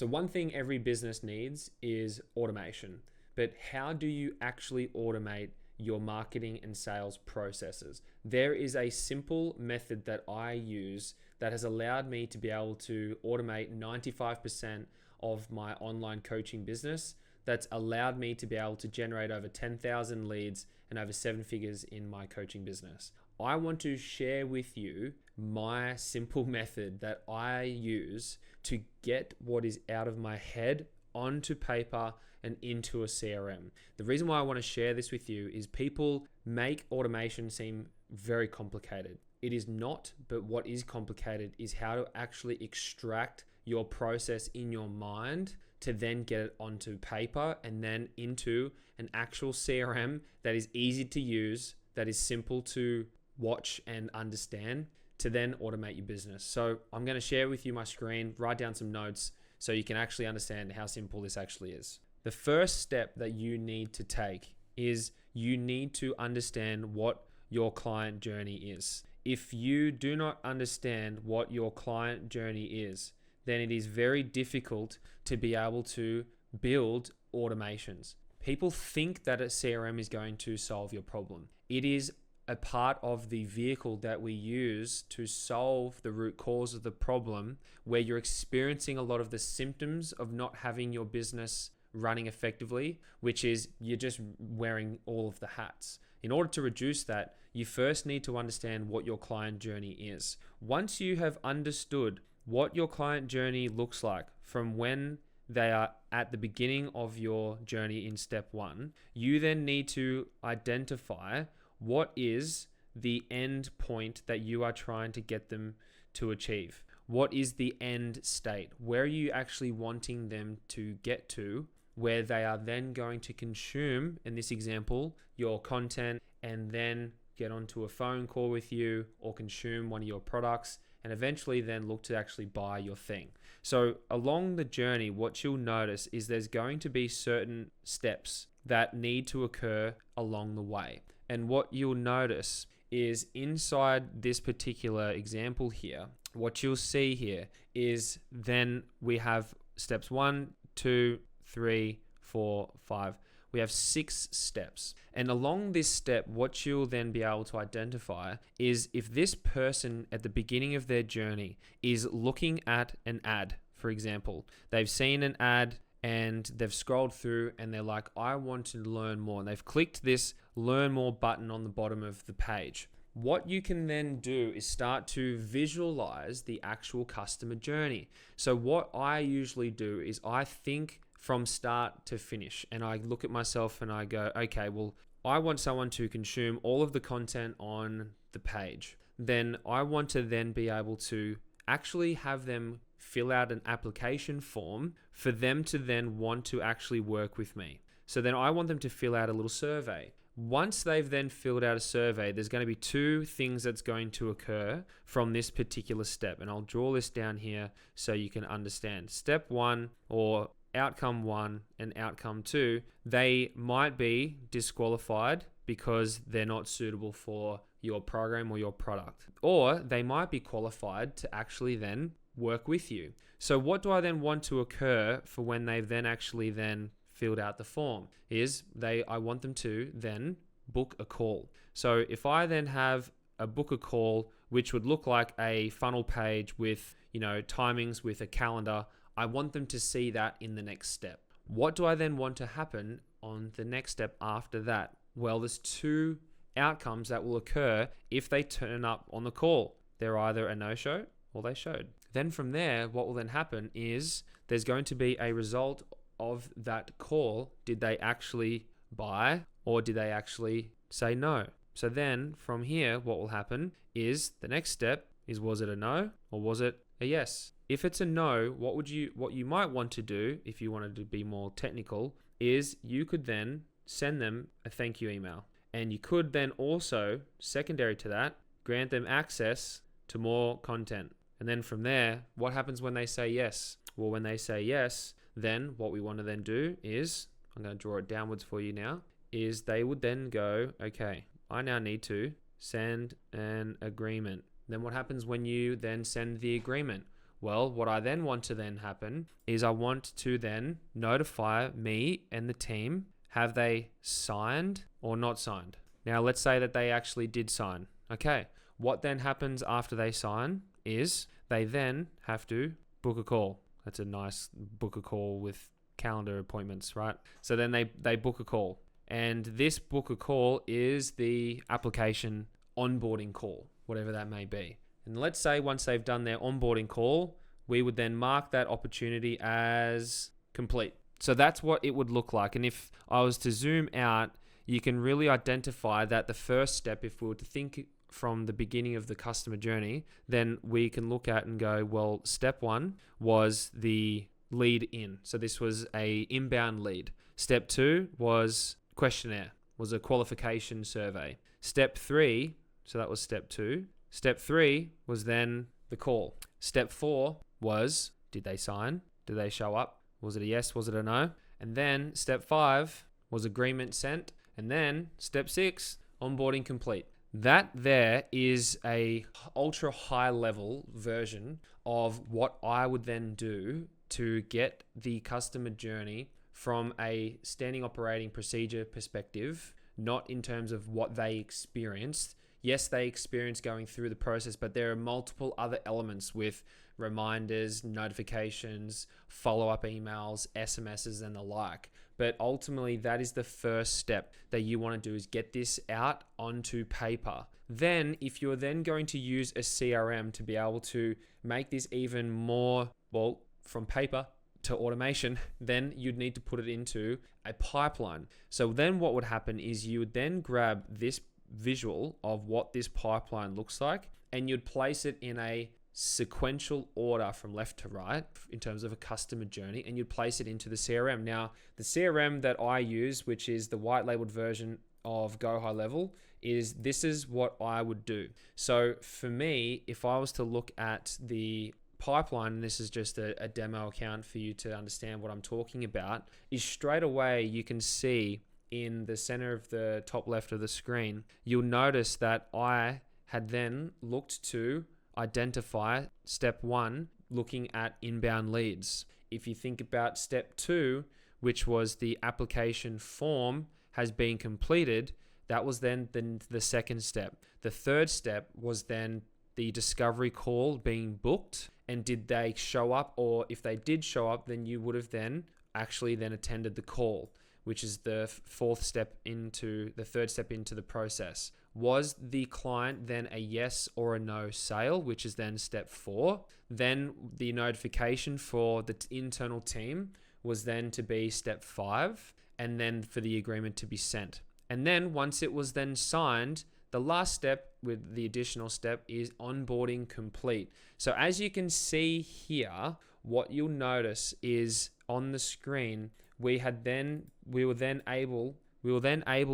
So one thing every business needs is automation. But how do you actually automate your marketing and sales processes? There is a simple method that I use that has allowed me to be able to automate 95% of my online coaching business. That's allowed me to be able to generate over 10,000 leads and over 7 figures in my coaching business. I want to share with you my simple method that I use to get what is out of my head onto paper and into a CRM. The reason why I want to share this with you is people make automation seem very complicated. It is not, but what is complicated is how to actually extract your process in your mind to then get it onto paper and then into an actual CRM that is easy to use, that is simple to watch and understand, to then automate your business. So I'm going to share with you my screen, write down some notes so you can actually understand how simple this actually is. The first step that you need to take is you need to understand what your client journey is. If you do not understand what your client journey is, then it is very difficult to be able to build automations. People think that a CRM is going to solve your problem. It is a part of the vehicle that we use to solve the root cause of the problem, where you're experiencing a lot of the symptoms of not having your business running effectively, which is you're just wearing all of the hats. In order to reduce that, you first need to understand what your client journey is. Once you have understood what your client journey looks like from when they are at the beginning of your journey in step one, you then need to identify what is the end point that you are trying to get them to achieve. What is the end state? Where are you actually wanting them to get to, where they are then going to consume, in this example, your content and then get onto a phone call with you or consume one of your products and eventually then look to actually buy your thing. So along the journey, what you'll notice is there's going to be certain steps that need to occur along the way. And what you'll notice is inside this particular example here, what you'll see here is then we have steps 1, 2, 3, 4, 5. We have 6 steps. And along this step, what you'll then be able to identify is if this person at the beginning of their journey is looking at an ad, for example, they've seen an ad and they've scrolled through and they're like, I want to learn more. And they've clicked this learn more button on the bottom of the page. What you can then do is start to visualize the actual customer journey. So what I usually do is I think from start to finish and I look at myself and I go, okay, well, I want someone to consume all of the content on the page. Then I want to then be able to actually have them fill out an application form for them to then want to actually work with me. So then I want them to fill out a little survey. Once they've then filled out a survey, there's going to be 2 things that's going to occur from this particular step. And I'll draw this down here so you can understand. Step 1 or outcome 1 and outcome 2, they might be disqualified because they're not suitable for your program or your product. Or they might be qualified to actually then work with you. So what do I then want to occur for when they've then actually then filled out the form is I want them to then book a call. So if I then have a book a call, which would look like a funnel page with, timings with a calendar, I want them to see that in the next step. What do I then want to happen on the next step after that? Well, there's 2 outcomes that will occur if they turn up on the call. They're either a no-show or they showed. Then from there, what will then happen is there's going to be a result of that call. Did they actually buy or did they actually say no? So then from here, what will happen is the next step is, was it a no or was it a yes? If it's a no, what you might want to do, if you wanted to be more technical, is you could then send them a thank you email. And you could then also, secondary to that, grant them access to more content. And then from there, what happens when they say yes? Well, when they say yes, then what we want to then do is, I'm going to draw it downwards for you now, is they would then go, okay, I now need to send an agreement. Then what happens when you then send the agreement? Well, what I then want to then happen is I want to then notify me and the team, have they signed or not signed? Now, let's say that they actually did sign. Okay, what then happens after they sign is they then have to book a call. That's a nice book a call with calendar appointments, right? So then they book a call. And this book a call is the application onboarding call, whatever that may be. And let's say once they've done their onboarding call, we would then mark that opportunity as complete. So that's what it would look like. And if I was to zoom out, you can really identify that the first step, if we were to think from the beginning of the customer journey, then we can look at and go, well, step one was the lead in. So this was a inbound lead. Step two was questionnaire, was a qualification survey. Step three, so that was step two. Step three was then the call. Step four was, did they sign? Did they show up? Was it a yes? Was it a no? And then step five was agreement sent. And then step six, onboarding complete. That there is a ultra high level version of what I would then do to get the customer journey from a standing operating procedure perspective, not in terms of what they experienced. Yes, they experienced going through the process, but there are multiple other elements with reminders, notifications, follow-up emails, SMSs, and the like. But ultimately, that is the first step that you want to do, is get this out onto paper. Then, if you're then going to use a CRM to be able to make this even more, well, from paper to automation, then you'd need to put it into a pipeline. So then what would happen is you would then grab this visual of what this pipeline looks like, and you'd place it in a sequential order from left to right in terms of a customer journey, and you'd place it into the CRM. Now, the CRM that I use, which is the white labeled version of Go High Level, this is what I would do. So for me, if I was to look at the pipeline, and this is just a demo account for you to understand what I'm talking about, is straight away you can see in the center of the top left of the screen, you'll notice that I had then looked to identify step one, looking at inbound leads. If you think about step two, which was the application form has been completed, that was then the second step. The third step was then the discovery call being booked, and did they show up? Or if they did show up, then you would have then actually then attended the call, which is the third step into the process. Was the client then a yes or a no sale, which is then step four? Then the notification for the internal team was then to be step five, and then for the agreement to be sent. And then once it was then signed, the last step with the additional step is onboarding complete. So as you can see here, what you'll notice is on the screen, we were then able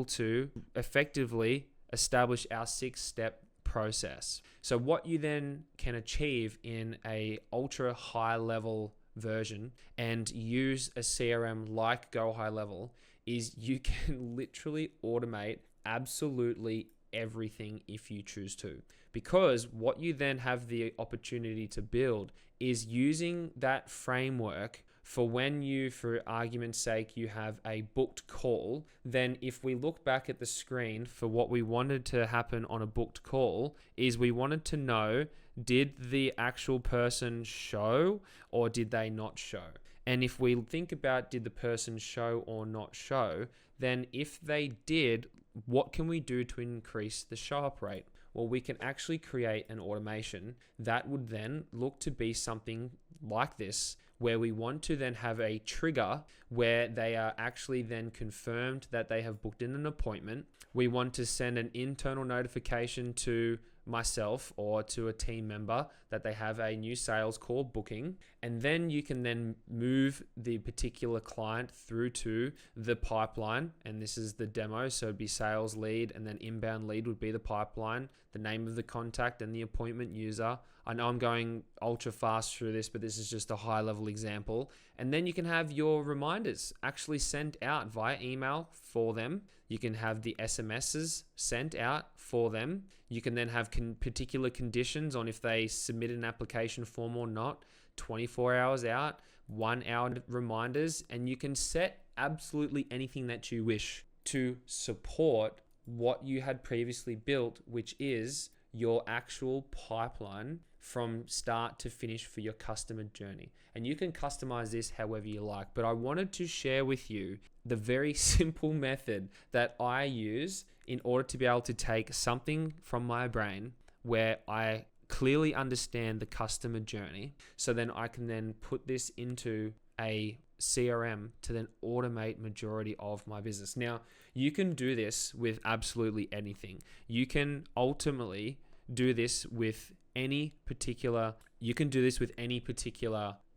to effectively establish our 6-step process. So what you then can achieve in a ultra high level version and use a CRM like Go High Level is you can literally automate absolutely everything if you choose to. Because what you then have the opportunity to build is using that framework for when you, for argument's sake, you have a booked call, then if we look back at the screen for what we wanted to happen on a booked call is we wanted to know, did the actual person show or did they not show? And if we think about did the person show or not show, then if they did, what can we do to increase the show up rate? Well, we can actually create an automation that would then look to be something like this, where we want to then have a trigger where they are actually then confirmed that they have booked in an appointment. We want to send an internal notification to myself or to a team member that they have a new sales call booking, and then you can then move the particular client through to the pipeline. And this is the demo, so it'd be sales lead, and then inbound lead would be the pipeline, the name of the contact and the appointment user. I know I'm going ultra fast through this, but this is just a high level example. And then you can have your reminders actually sent out via email for them. You can have the SMSs sent out for them. You can then have particular conditions on if they submit an application form or not, 24 hours out, 1 hour reminders, and you can set absolutely anything that you wish to support what you had previously built, which is your actual pipeline from start to finish for your customer journey. And you can customize this however you like, but I wanted to share with you the very simple method that I use in order to be able to take something from my brain where I clearly understand the customer journey, so then I can then put this into a CRM to then automate majority of my business. Now, you can do this with absolutely anything. You can ultimately do this with any particular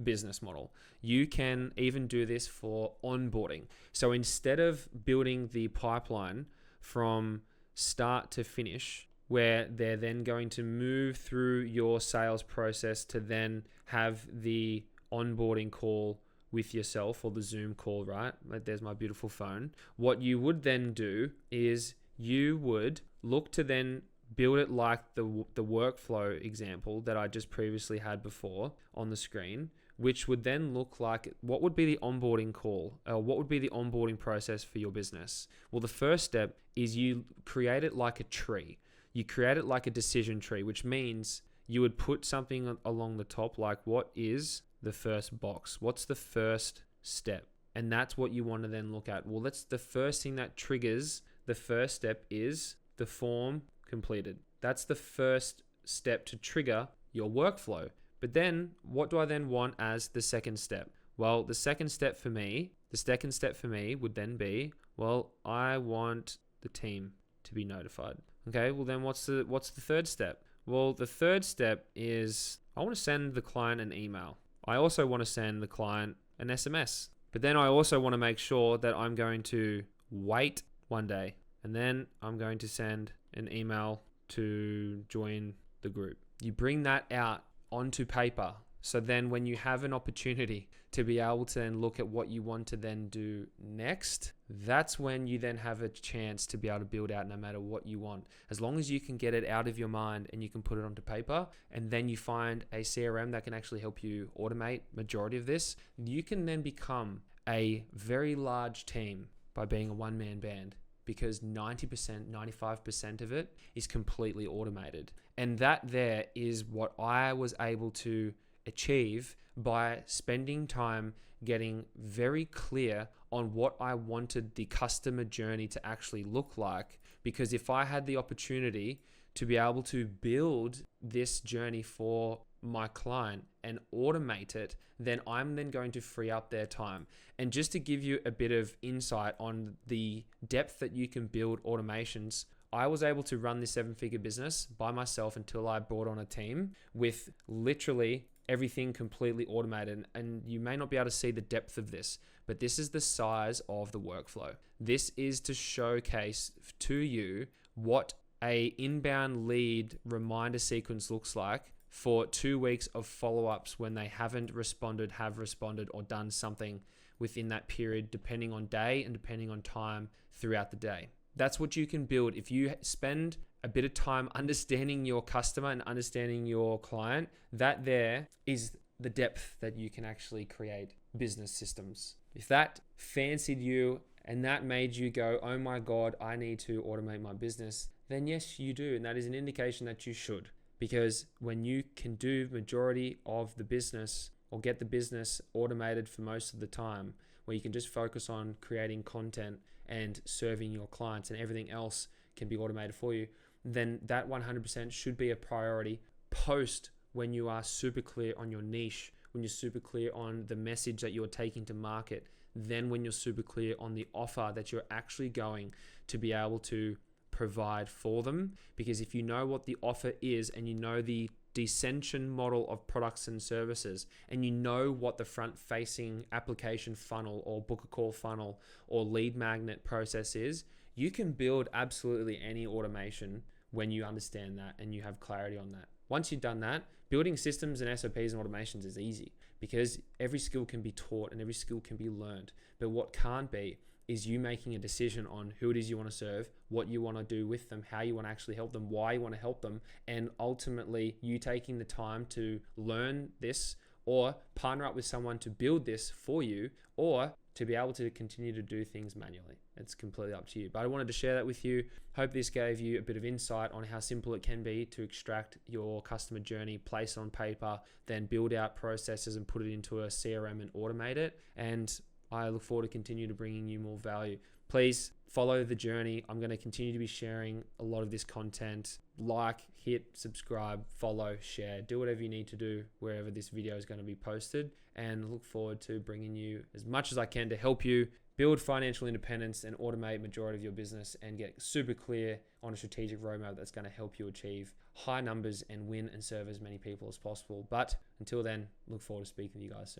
business model. You can even do this for onboarding. So instead of building the pipeline from start to finish, where they're then going to move through your sales process to then have the onboarding call with yourself, or the Zoom call, right? There's my beautiful phone. What you would then do is you would look to then build it like the workflow example that I just previously had before on the screen, which would then look like, what would be the onboarding call? What would be the onboarding process for your business? Well, the first step is you create it like a tree. You create it like a decision tree, which means you would put something along the top, like, what is the first box? What's the first step? And that's what you want to then look at. Well, that's the first thing that triggers the first step is the form completed. That's the first step to trigger your workflow. But then what do I then want as the second step? Well, the second step for me would then be, well, I want the team to be notified. Okay, well then what's the third step? Well, the third step is I want to send the client an email. I also want to send the client an SMS. But then I also want to make sure that I'm going to wait one day, and then I'm going to send an email to join the group. You bring that out onto paper. So then when you have an opportunity to be able to then look at what you want to then do next, that's when you then have a chance to be able to build out no matter what you want. As long as you can get it out of your mind and you can put it onto paper, and then you find a CRM that can actually help you automate majority of this, you can then become a very large team by being a one-man band, because 90%, 95% of it is completely automated. And that there is what I was able to achieve by spending time getting very clear on what I wanted the customer journey to actually look like. Because if I had the opportunity to be able to build this journey for my client and automate it, then I'm then going to free up their time. And just to give you a bit of insight on the depth that you can build automations, I was able to run this 7-figure business by myself until I brought on a team with literally everything completely automated. And you may not be able to see the depth of this, but this is the size of the workflow. This is to showcase to you what a inbound lead reminder sequence looks like for 2 weeks of follow-ups when they haven't responded, have responded, or done something within that period, depending on day and depending on time throughout the day. That's what you can build if you spend a bit of time understanding your customer and understanding your client. That there is the depth that you can actually create business systems. If that fancied you and that made you go, oh my God, I need to automate my business, then yes, you do. And that is an indication that you should. Because when you can do majority of the business or get the business automated for most of the time, where you can just focus on creating content and serving your clients and everything else can be automated for you, then that 100% should be a priority post when you are super clear on your niche, when you're super clear on the message that you're taking to market, then when you're super clear on the offer that you're actually going to be able to provide for them. Because if you know what the offer is and you know the descension model of products and services, and you know what the front-facing application funnel or book a call funnel or lead magnet process is, you can build absolutely any automation when you understand that and you have clarity on that. Once you've done that, building systems and SOPs and automations is easy because every skill can be taught and every skill can be learned. But what can't be is you making a decision on who it is you want to serve, what you want to do with them, how you want to actually help them, why you want to help them, and ultimately you taking the time to learn this or partner up with someone to build this for you, or to be able to continue to do things manually. It's completely up to you. But I wanted to share that with you. Hope this gave you a bit of insight on how simple it can be to extract your customer journey, place it on paper, then build out processes and put it into a CRM and automate it. And I look forward to continue to bringing you more value. Please follow the journey. I'm going to continue to be sharing a lot of this content. Like, hit, subscribe, follow, share, do whatever you need to do wherever this video is going to be posted, and look forward to bringing you as much as I can to help you build financial independence and automate majority of your business and get super clear on a strategic roadmap that's going to help you achieve high numbers and win and serve as many people as possible. But until then, look forward to speaking with you guys soon.